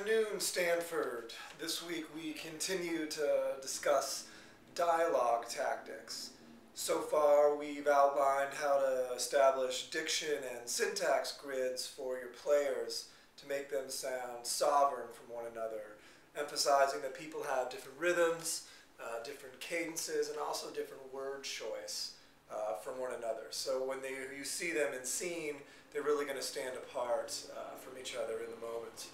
afternoon, Stanford. This week we continue to discuss dialogue tactics. So far we've outlined how to establish diction and syntax grids for your players to make them sound sovereign from one another, emphasizing that people have different rhythms, different cadences, and also different word choice from one another. So when you see them in scene, they're really going to stand apart from each other in the moment.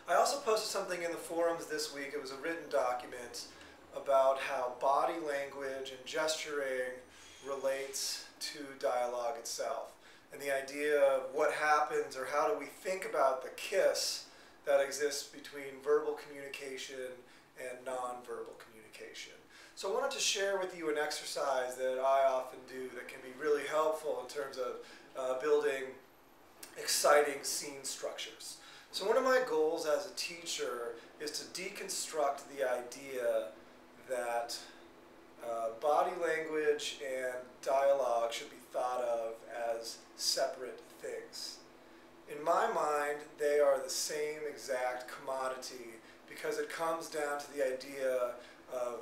I also posted something in the forums this week. It was a written document about how body language and gesturing relates to dialogue itself, and the idea of what happens or how do we think about the kiss that exists between verbal communication and nonverbal communication. So I wanted to share with you an exercise that I often do that can be really helpful in terms of building exciting scene structures. So one of my goals as a teacher is to deconstruct the idea that body language and dialogue should be thought of as separate things. In my mind, they are the same exact commodity because it comes down to the idea of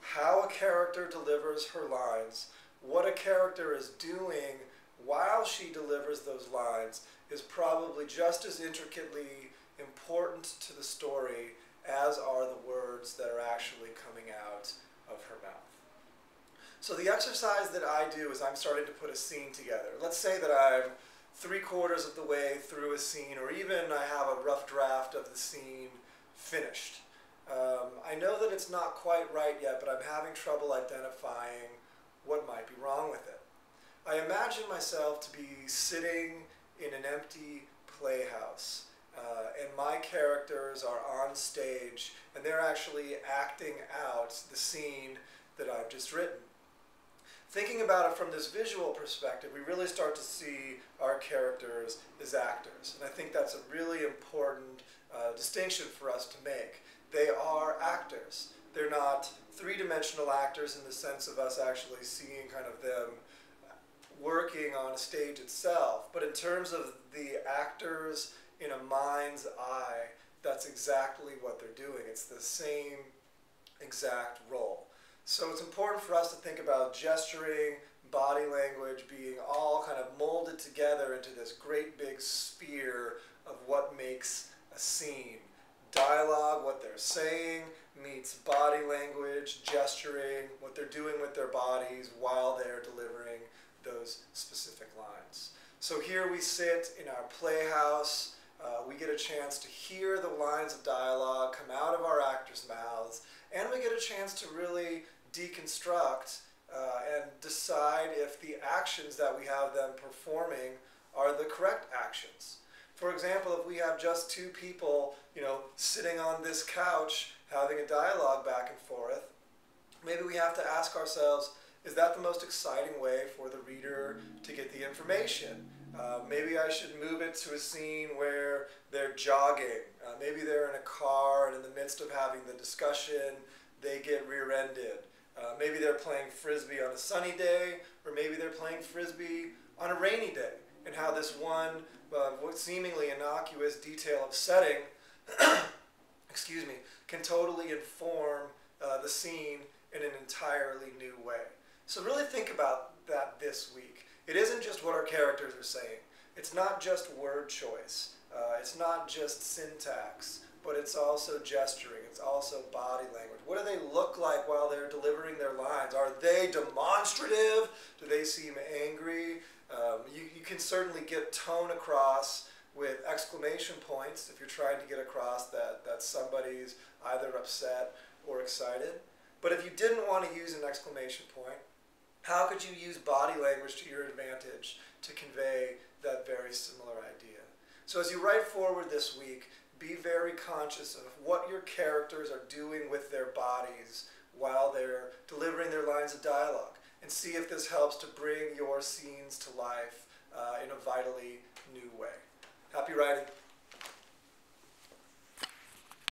how a character delivers her lines, what a character is doing while she delivers those lines is probably just as intricately important to the story as are the words that are actually coming out of her mouth. So the exercise that I do is I'm starting to put a scene together. Let's say that I'm 3/4 of the way through a scene, or even I have a rough draft of the scene finished. I know that it's not quite right yet, but I'm having trouble identifying what might be wrong with it. I imagine myself to be sitting in an empty playhouse, and my characters are on stage, and they're actually acting out the scene that I've just written. Thinking about it from this visual perspective, we really start to see our characters as actors, and I think that's a really important distinction for us to make. They are actors. They're not three-dimensional actors in the sense of us actually seeing kind of them working on a stage itself, but in terms of the actors in a mind's eye, that's exactly what they're doing. It's the same exact role. So it's important for us to think about gesturing, body language being all kind of molded together into this great big sphere of what makes a scene. Dialogue, what they're saying, meets body language, gesturing, what they're doing with their bodies while they're delivering those specific lines. So here we sit in our playhouse. We get a chance to hear the lines of dialogue come out of our actors' mouths, and we get a chance to really deconstruct and decide if the actions that we have them performing are the correct actions. For example, if we have just two people, sitting on this couch having a dialogue back and forth, maybe we have to ask ourselves, is that the most exciting way for the reader to get the information? Maybe I should move it to a scene where they're jogging. Maybe they're in a car, and in the midst of having the discussion, they get rear-ended. Maybe they're playing Frisbee on a sunny day, or maybe they're playing Frisbee on a rainy day, and how this one seemingly innocuous detail of setting excuse me, can totally inform the scene in an entirely new way. So really think about that this week. It isn't just what our characters are saying. It's not just word choice. It's not just syntax, but it's also gesturing. It's also body language. What do they look like while they're delivering their lines? Are they demonstrative? Do they seem angry? You can certainly get tone across with exclamation points if you're trying to get across that somebody's either upset or excited. But if you didn't want to use an exclamation point, how could you use body language to your advantage to convey that very similar idea? So as you write forward this week, be very conscious of what your characters are doing with their bodies while they're delivering their lines of dialogue, and see if this helps to bring your scenes to life in a vitally new way. Happy writing.